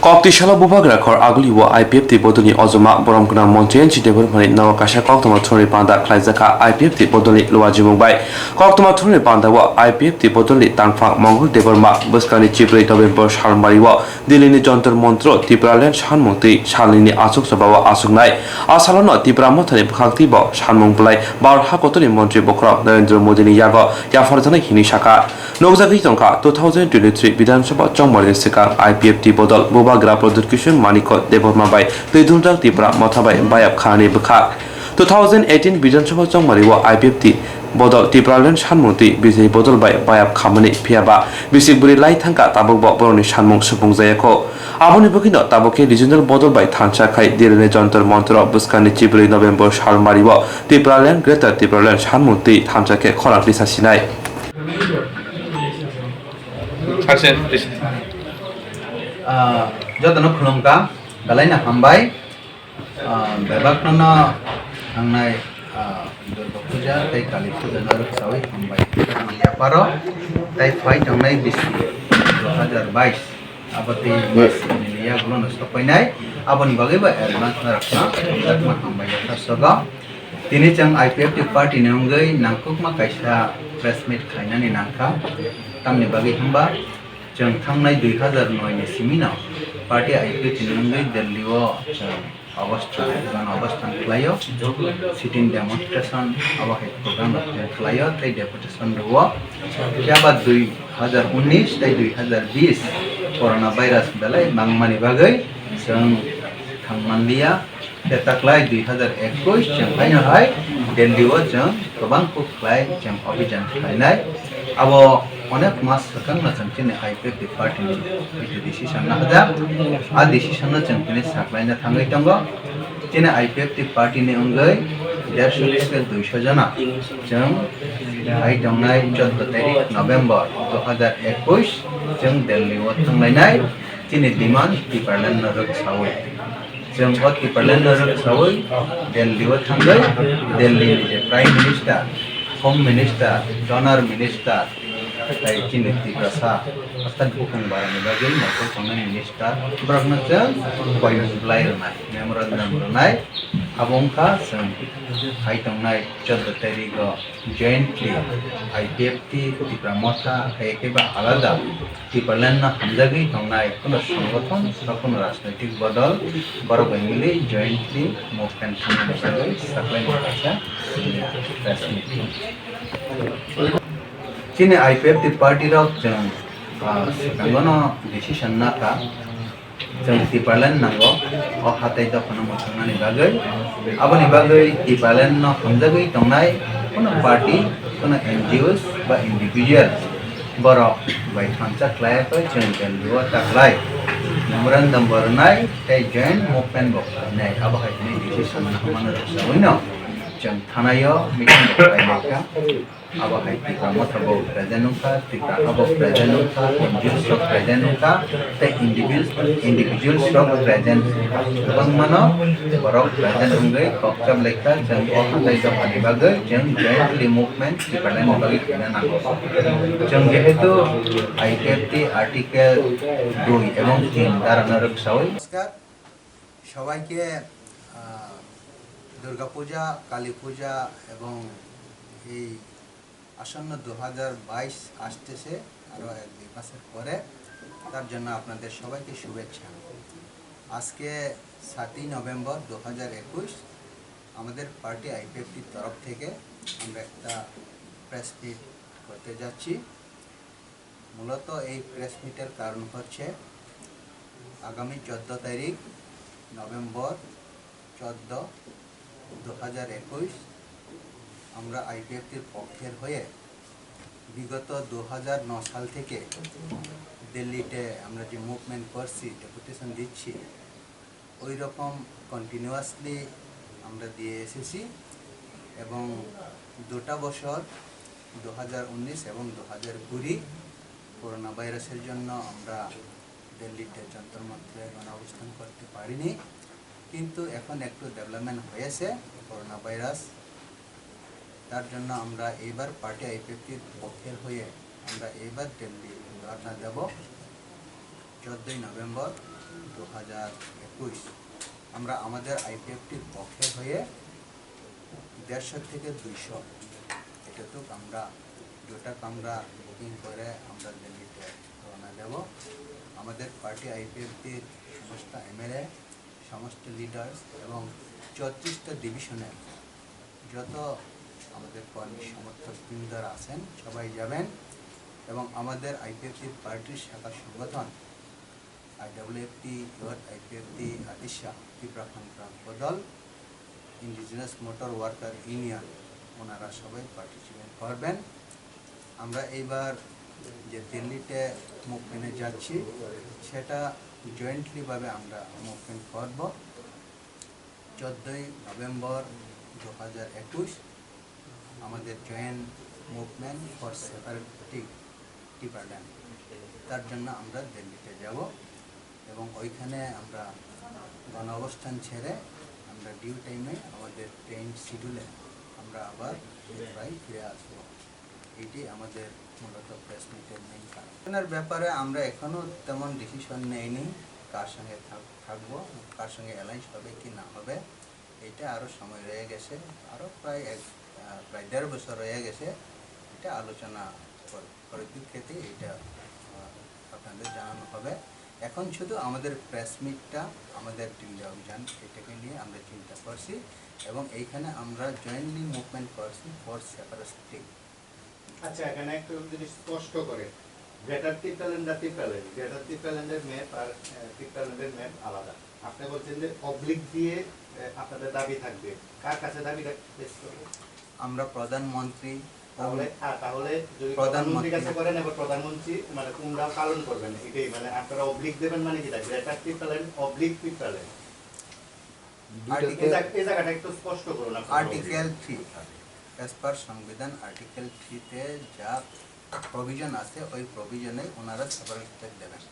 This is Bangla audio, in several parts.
Koktishala Bubagra Kor Agli wa IPFT Bodoni Ozoma Boromkana Mountain Chitebur Mani Nawakasha Koktoma Tori Panda Klaizaka IPFT Bodoni Luaji Mumbai Koktoma Tori Panda wa IPFT Bodoni Tangfang Mongol Deborma Buskani Chipre November Shalmari wa Dilini Jontor Montro Tipralan Shanmoti Shalini Asuk Sabawa Asugnai Asalano Tipramotani Bhakti Bo Shanmongplai Bar Hakotoni Montri Bokra Narendra Modini Yago Yafarzana Hinishaka Nogzaki Tonka 2023 Bidan Sabah Chongmari Seka IPFT Bodol Bubagra Production Manikot Debormabai Lidundak Tipra Motabai Bayab Khani Bukha 2018 Bidan Sabah Chongmari wa IPFT Bodol Tipralan Shanmoti Bizi Bodol Bayab Khamani Piaba Bisik Buri Lai Tangka Tabuk Boroni Shanmong Supung Zayako Aboni Bukino Tabuki Regional Bodol by Tancha Kai Direne Jontor Montro Buskani Chibri November Shalmari wa Tipralan Greater Tipralan Shanmoti Tanchake Korak Lisasinai Action, please. Jodono khulumka galaina hambai bebakna hangnai Durga Puja tai Kali Puja narok sawi hambai yaparo tai fai tangnai bisi 2022 abati niya gulo nosto painai aboni bagai ba advance narakna dakma hambai yasaga tini chang IPFT party neungai nangkukma kaisa press meet khainani nangka tamni bagai hamba जों थांनाय 2009 नि सिमिनाव पार्टी आईपीएफटी नंगै दिल्लीआव अवस्थान खालायो सिटिं डेमोन्स्ट्रेशन अबाहाय प्रोग्राम खालायो तै डेपुटेशन दो याबा 2019 तै 2020 कोरोना भाइरास बेलाय मांगमानि बागै जों थांमानलिया तेताक्लाय 2021 जों फाइनहाय दिल्लीआव जों गोबां खुख्लाय जों अभियान खालायनाय abo onek mas sakang na changchine IPFT party ni itu decision na hada a decision na changchine saklai na thangai tongo chine IPFT party ni ongai 150 ke 200 jana jang ai tongnai 14 tarik November 2021 jang Delhi wa thanglai nai chine demand ti parlan na rok sawai jang ot ti parlan na rok sawai Delhi wa thangai Delhi ni prime minister Home Minister, Donor Minister, Chini Tigrasa, Astan Bukang Barang Bagay, Mako Chongan Minister, Bragnacha, Koyun Blair Nai, Memorandum Brunei, Abongka, Sam, Haitongai, Chod Terigo, Jointly, IPFT, Tipramota, Haikeba Alada, Tipalana, Hamzagi, Tongai, Kuna Sangoton, Sakun Rasnatic Bodol, Barabangili, Jointly, Mokan Sangai, Saklan Kasha, Chine IPFT party rok jang kangono decision na ka jang tipalan nango o hatai da kono motna ni bagai aboni bagai tipalan no hamjagai tongnai kono party kono NGOs ba individual boro bai thancha klai ko jang jalwa taklai memorandum bornai tai joint movement bo nai abakai ni decision na hamana sawino jang thanayo meeting ka aba hai tika mathabo presenunka tika abo presenunka individual stock presenunka te individual stock present bang mano borok present ungai koktab lekta jang ohatai jang ani bagai jang jointly movement tipalan bagai kena na jang jehetu IPFT article 2 এবং 3 দ্বারা নারক সবাই নমস্কার সবাইকে দুর্গা পূজা কালী পূজা এবং এই আসন্ন 2022 আসতেছে আরো 1-2 মাসের পরে তার জন্য আপনাদের সবাইকে শুভেচ্ছা আজকে 7 নভেম্বর 2021 আমাদের পার্টি আইপিএফটির তরফ থেকে আমরা একটা প্রেস মিট করতে যাচ্ছি মূলত এই প্রেস মিটের কারণ হচ্ছে আগামী 14 তারিখ নভেম্বর 14 2021 আমরা আইপিএফটির পক্ষের হয়ে বিগত 2009 সাল থেকে দিল্লিতে আমরা যে মুভমেন্ট করছি ডেপুটেশন দিচ্ছি ওই রকম কন্টিনিউয়াসলি আমরা দিয়ে এসেছি এবং দুটা বছর 2019 এবং 2020 করোনা ভাইরাসের জন্য আমরা দিল্লিতে যন্ত্র মন্ত্রে অবস্থান করতে পারিনি কিন্তু এখন একটু ডেভেলপমেন্ট হয়েছে করোনা ভাইরাস তার জন্য আমরা এবার পার্টি আইপিএফটির পক্ষের হয়ে আমরা এবার দিল্লি ধর্ণা দেব 14 নভেম্বর 2021 আমরা আমাদের আইপিএফটির পক্ষে হয়ে 150 থেকে 200 এতটুক আমরা বুকিং করে আমরা দিল্লিতে রওনা দেব। আমাদের পার্টি আইপিএফটির সমস্ত এমএলএ, সমস্ত লিডার্স এবং 34টা ডিভিশনের যত আমাদের কর্মী সমর্থক বৃন্দরা আছেন সবাই যাবেন। এবং আমাদের আইপিএফটি পার্টির শাখা সংগঠন IWFT, আইপিএফটি আতিশা, ত্রিপুরা কনফারেন্স বদল, ইন্ডিজিনাস মোটর ওয়ার্কার ইউনিয়ন, ওনারা সবাই পার্টিসিপেট করবেন। আমরা এইবার যে দিল্লিতে মুভমেন্টে যাচ্ছি সেটা জয়েন্টলিভাবে আমরা মুভমেন্ট করব। 14ই নভেম্বর 2021 আমাদের জয়েন্ট মুভমেন্ট ফর সেপারেটিভ টিপারল্যান্ড, তার জন্য আমরা দিল্লিতে যাব এবং ওইখানে আমরা গণ অবস্থান ছেড়ে আমরা ডিউ টাইমে আমাদের ট্রেন শিডিউলে আমরা আবার ফিরে আসবো। এটি আমাদের মূলত প্রেস মিটের মেইন কারণ। এর ব্যাপারে আমরা এখনও তেমন ডিসিশন নেইনি, কার সঙ্গে থাকবো, কার সঙ্গে অ্যালায়েন্স হবে কি না হবে। এটা আরও সময় রয়ে গেছে, আরও প্রায় 1.5 বছর রয়ে গেছে। এটা আলোচনা পরিপ্রেক্ষিতে এটা আপনাদের জানানো হবে। এখন শুধু আমাদের প্রেস মিটটা, আমাদের দিল্লি অভিযান, এটাকে নিয়ে আমরা চিন্তা করছি এবং এইখানে আমরা জয়েন্টলি মুভমেন্ট করছি ফর সেপারেটিভ। আচ্ছা, এখানে একটা জিনিস স্পষ্ট করে, গ্রেটার টিপারল্যান্ড আর টিপারল্যান্ড, গ্রেটার টিপারল্যান্ডের ম্যাপ আর টিপারল্যান্ডের ম্যাপ আলাদা। আপনি বলছেন যে অবলিক দিয়ে আপনাদের দাবি থাকবে, কার কাছে দাবিটা পেশ করবে? আমরা প্রধানমন্ত্রী, তাহলে যদি প্রধানমন্ত্রীর কাছে করেন এবার প্রধানমন্ত্রী মানে কোনটা পালন করবেন, এটাই মানে আপনারা অবলিক দেবেন মানে কি? গ্রেটার টিপারল্যান্ড, অবলিক টিপারল্যান্ড, এই জায়গাটা একটু স্পষ্ট করুন। আর্টিকেল 3 অ্যাজ পার সংবিধান আর্টিকেল 3-তে যা প্রভিশন আছে ওই প্রভিশনে ওনারা সেপারেট দেবেন।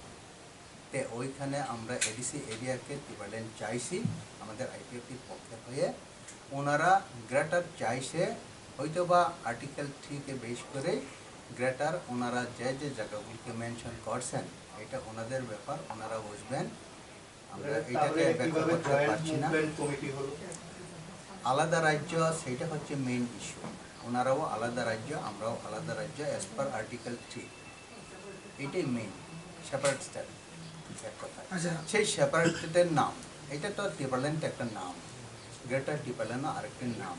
তো ওইখানে আমরা এডিসি এরিয়াকে টিপারল্যান্ড চাইছি আমাদের আইপিএফটির পক্ষে হয়ে। ওনারা গ্রেটার চাইছে, হয়তো বা আর্টিকেল 3-কে বেস করে গ্রেটার ওনারা যে যে জায়গাগুলিকে মেনশন করছেন এটা ওনাদের ব্যাপার, ওনারা বুঝবেন। আমরা এটাকে ব্যাখ্যা করতে পারছি না। আলাদা রাজ্য সেটা হচ্ছে মেইন ইস্যু। ওনারাও আলাদা রাজ্য, আমরাও আলাদা রাজ্য অ্যাজ পার আর্টিকেল 3, এটাই মেইন সেপারেট স্টেট। এক কথা সেই সেপারেট স্টেটের নাম, এটা তো টিপারল্যান্ড একটা নাম, গ্রেটার টিপারল্যান্ড আরেকটি নাম।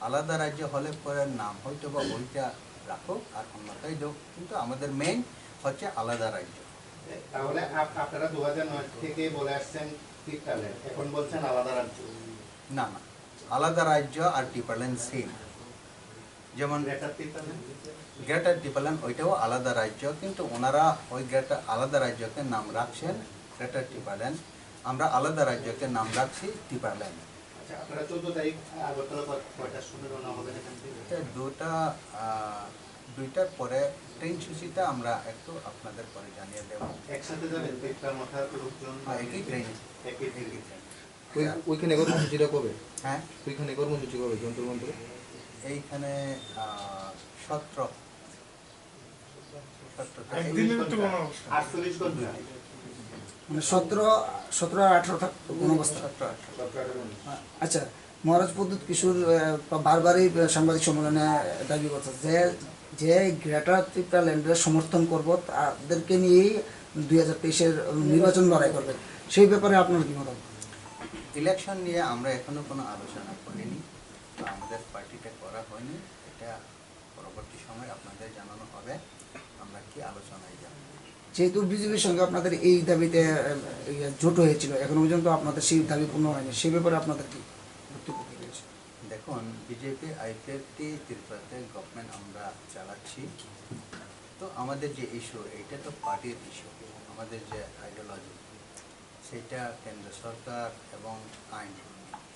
আলাদা রাজ্য হলে পরে নাম হয়তো বা ওইটা রাখো আর অন্যটাই যোগ, কিন্তু আমাদের মেইন হচ্ছে আলাদা রাজ্য। তাহলে আপনারা 2009 থেকে বলে আসছেন টিপারল্যান্ড, এখন বলছেন আলাদা রাজ্য? না না, আলাদা রাজ্য আর টিপারল্যান্ড সেম। যেমন গ্রেটার টিপারল্যান্ড ওইটাও আলাদা রাজ্য, কিন্তু ওনারা ওই গ্রেটার আলাদা রাজ্যকে নাম রাখছেন গ্রেটার টিপারল্যান্ড, আমরা আলাদা রাজ্যকে নাম রাখছি টিপারল্যান্ড। আচ্ছা, আপনারা 14 তারিখ আগরতলা কয়টার সময় রওনা হবেন এখান থেকে? দুইটার পরে ট্রেন সূচিটা আমরা একটু আপনাদের পরে জানিয়ে দেব। একসাথে যাবেন তিনটার মাথার লোকজন? একই ট্রেন, একই ট্রেন। ওইখানে কর্মসূচিটা কবে? হ্যাঁ, ওইখানে কর্মসূচি কবে যন্ত্র মন্ত্র? এইখানে 17 48 ঘন্টা, মানে 17 আর 18 অবস্থা। আচ্ছা, মহারাজ প্রদ্যুৎ কিশোর বারবারই সাংবাদিক সম্মেলনে দাবি করছে যে যে গ্রেটার টিপারল্যান্ডের সমর্থন করব তাদেরকে নিয়েই 2023-এর নির্বাচন লড়াই করবেন। সেই ব্যাপারে আপনার কি মতামত? ইলেকশন নিয়ে আমরা এখনো কোনো আলোচনা করিনি বা আমাদের পার্টিতে করা হয়নি। এটা পরবর্তী সময় আপনাদের জানানো হবে আমরা কি আলোচনায় যাব। যেহেতু বিজেপির সঙ্গে আপনাদের এই দাবিতে জোট হয়েছিল, এখনো পর্যন্ত আপনাদের সেই দাবি পূর্ণ হয়নি, সেই ব্যাপারে আপনাদের কি বক্তব্য রয়েছে? দেখুন, বিজেপি আইপিএফটি ত্রিপুরাতে গভর্নমেন্ট আমরা চালাচ্ছি, তো আমাদের যে ইস্যু এইটা তো পার্টির ইস্যু। আমাদের যে আইডিওলজি সেটা কেন্দ্র সরকার এবং আইন,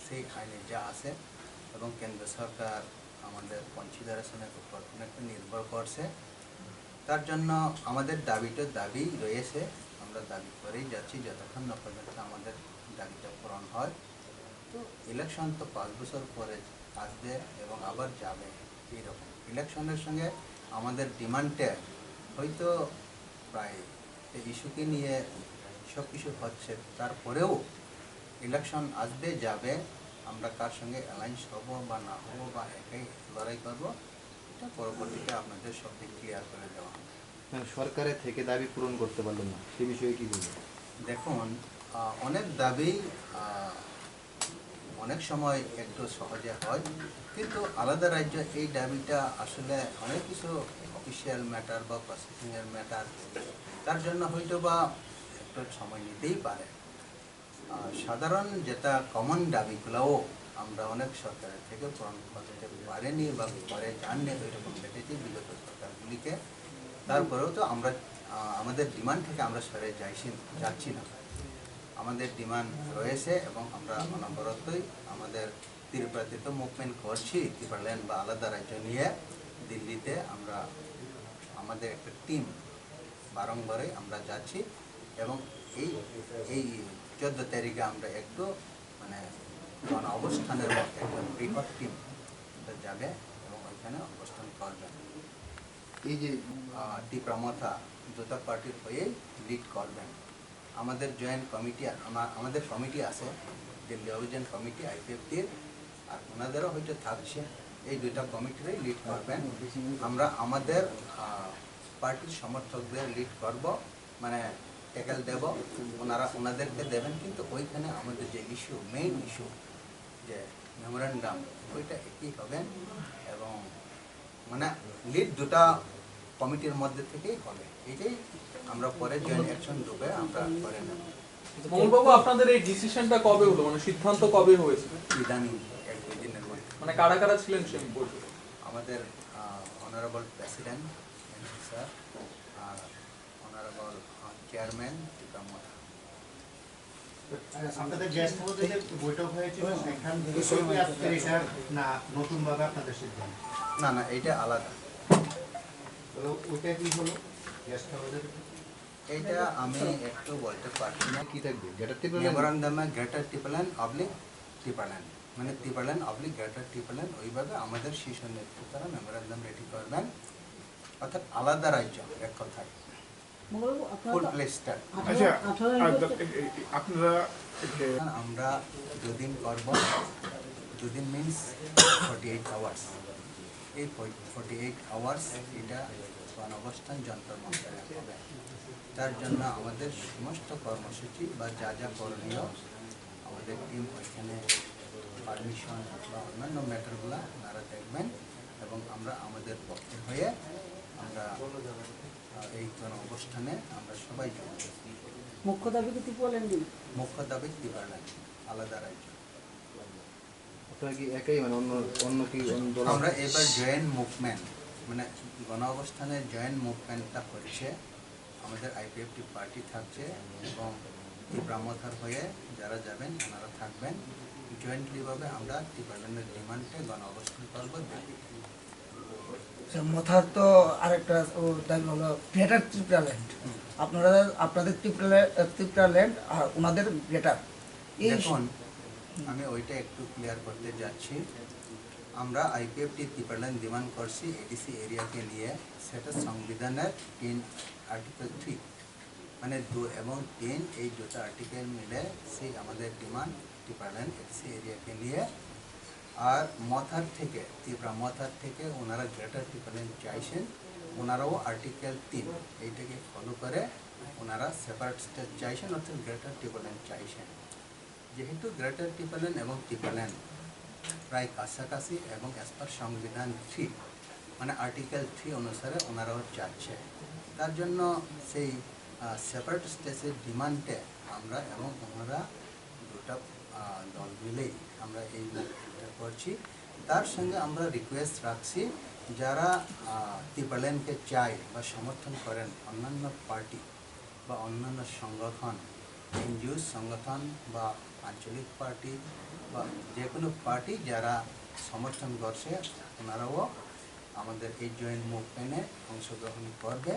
সেই আইনে যা আছে এবং কেন্দ্র সরকার আমাদের কনসিডারেশনের উপর অনেকটা নির্ভর করছে। তার জন্য আমাদের দাবি রয়েছে, আমরা দাবি করেই যাচ্ছি যতক্ষণ না পর্যন্ত আমাদের দাবিটা পূরণ হয়। তো ইলেকশন তো 5 বছর পরে আসবে এবং আবার যাবে, এইরকম ইলেকশনের সঙ্গে আমাদের ডিমান্ডটা হয়তো প্রায় এই ইস্যুকে নিয়ে সব কিছু হচ্ছে, তারপরেও ইলেকশন আসবে যাবে, আমরা কার সঙ্গে অ্যালায়েন্স হবো বা না হবো বা একাই লড়াই করবো, এটা পরবর্তীতে আপনাদের সব দিক ক্লিয়ার করে দেওয়া হবে। মানে সরকারের থেকে দাবি পূরণ করতে পারলেন না, সে বিষয়ে কি বলবেন? দেখুন, অনেক দাবি অনেক সময় একটু সহজে হয়, কিন্তু আলাদা রাজ্য এই দাবিটা আসলে অনেক কিছু অফিসিয়াল ম্যাটার বা প্রসেসিংয়ের ম্যাটার, তার জন্য হয়তো বা একটু সময় নিতেই পারে। সাধারণ যেটা কমন দাবিগুলোও আমরা অনেক সরকারের থেকে পূরণ করতে পারেনি বা করে যাননি, ওইরকম দেখেছি বিগত সরকারগুলিকে। তারপরেও তো আমরা আমাদের ডিমান্ড থেকে আমরা সরে যাচ্ছি না, আমাদের ডিমান্ড রয়েছে এবং আমরা অনবরতই আমাদের ত্রিপুরাতে তো মুভমেন্ট করছি, ত্রিপুরাল্যান্ড বা আলাদা রাজ্য নিয়ে দিল্লিতে আমরা আমাদের একটা টিম বারংবারই আমরা যাচ্ছি এবং এই 14 তারিখে আমরা একটু মানে গণ অবস্থানের মধ্যে একটা বৃহৎ টিম যাবে এবং ওইখানে অবস্থান করবে। এই যে ত্রিপুরা মথা দুটা পার্টির হয়ে লিড করবেন। আমাদের জয়েন্ট কমিটি, আমাদের কমিটি আছে, দিল্লি অভিযান কমিটি IPFT-র, আর ওনাদেরও হয়তো থাকছে, এই দুইটা কমিটিরই লিড করবেন। আমরা আমাদের পার্টির সমর্থকদের লিড করব, মানে ট্যাকেল দেব, ওনাদেরকে দেবেন, কিন্তু ওইখানে আমাদের যে ইস্যু, মেইন ইস্যু যে মেমোরেন্ডাম, ওইটা একই হবেন এবং মানে লিড দুটা কমিটির মধ্যে থেকেই হবে। এটাই আমরা পরে জয়েন্ট অ্যাকশন গ্রুপে আমরা করে নেব। মঙ্গলবাবু, আপনাদের এই ডিসিশনটা কবে হলো, মানে সিদ্ধান্ত কবে হয়েছে? ইদানিং 1-2 দিনের মধ্যে। মানে কারা কারা ছিলেন সেই বৈঠকে? আমাদের অনারেবল প্রেসিডেন্ট স্যার আর অনারেবল চেয়ারম্যান ত্রিপুরা। আপনাদের গেস্ট হাউসে যে বৈঠক হয়েছিল সেখান থেকে আজকের এটা না নতুন ভাবে আপনাদের সিদ্ধান্ত? না না, এইটা আলাদা। ওইটা কি হলো গেস্ট হাউসের? এইটা আমি একটু বলতে পারছি না। কি থাকবে গ্রেটার ত্রিপুরা? মেমোরান্ডামে গ্রেটার ত্রিপুরাল্যান্ড অবলিক ত্রিপুরাল্যান্ড, মানে ত্রিপুরাল্যান্ড অবলিক গ্রেটার ত্রিপুরাল্যান্ড, ওইভাবে আমাদের শীর্ষ নেতৃত্বরা মেমোরান্ডাম রেডি করবেন, অর্থাৎ আলাদা রাজ্য এক কথায় ফুল প্লেস্টার। আমরা দুদিন করব, দুদিন মিনস 48 আওয়ার্স। এই 48 আওয়ার্স এটা গণঅবস্থান যন্ত্র মন্ত্রে হবে। তার জন্য আমাদের সমস্ত কর্মসূচি বা যা যা করণীয়, আমাদের টিম ওইখানে পারমিশন বা অন্যান্য ম্যাটারগুলো ওনারা দেখবেন এবং আমরা আমাদের পক্ষে হয়ে আমরা এই গণঅবস্থানে আমরা সবাই যোগ দেব। মুখ্য দাবি কি ত্রিপুরাল্যান্ড? মুখ্য দাবি ত্রিপুরাল্যান্ড, আলাদা রাজ্য। আপনারা কি একাই, মানে অন্য কি অন্য দল? আমরা এবার জয়েন্ট মুভমেন্ট, মানে গণ অবস্থানের জয়েন্ট মুভমেন্টটা করছে, আমাদের IPFT পার্টি থাকছে এবং ত্রিপুরা মথার হয়ে যারা যাবেন ওনারা থাকবেন। জয়েন্টলিভাবে আমরা ত্রিপুরাল্যান্ডের ডিমান্ডে গণ অবস্থান করবো। মথার তো আরেকটা দাবি হলো গ্রেটার ত্রিপুরাল্যান্ড, আপনাদের ত্রিপুরাল্যান্ড আর ওনাদের গ্রেটার। দেখুন, আমি ওইটা একটু ক্লিয়ার করতে যাচ্ছি। আমরা IPFT ত্রিপুরাল্যান্ড ডিমান্ড করছি ADC এরিয়াকে নিয়ে, সেটা সংবিধানের 10 আর্টিকেল 3, মানে 2 এবং 3 এই দুটো আর্টিকেল মিলে সেই আমাদের ডিমান্ড ত্রিপুরাল্যান্ড ADC এরিয়াকে নিয়ে। আর মথার থেকে, ত্রিপুরা মথার থেকে ওনারা গ্রেটার ত্রিপুরাল্যান্ড চাইছেন, ওনারাও আর্টিকেল 3 এইটাকে ফলো করে ওনারা সেপারেট স্টেট চাইছেন, অর্থাৎ গ্রেটার ত্রিপুরাল্যান্ড চাইছেন। যেহেতু গ্রেটার ত্রিপুরাল্যান্ড এবং ত্রিপুরাল্যান্ড প্রায় কাছাকাছি এবং অ্যাজ পার সংবিধান 3 মানে আর্টিকেল 3 অনুসারে ওনারাও চাচ্ছে, তার জন্য সেই সেপারেট স্টেটের ডিমান্ডে আমরা এবং ওনারা দুটা দল মিলেই আমরা এই করছি। তার সঙ্গে আমরা রিকোয়েস্ট রাখছি, যারা ত্রিপুরাল্যান্ডকে চায় বা সমর্থন করেন, অন্যান্য পার্টি বা অন্যান্য সংগঠন, NGO সংগঠন বা আঞ্চলিক পার্টি বা যে কোনো পার্টি যারা সমর্থন করছে, ওনারাও আমাদের এই জয়েন্ট মুভমেন্টে অংশগ্রহণ করবে।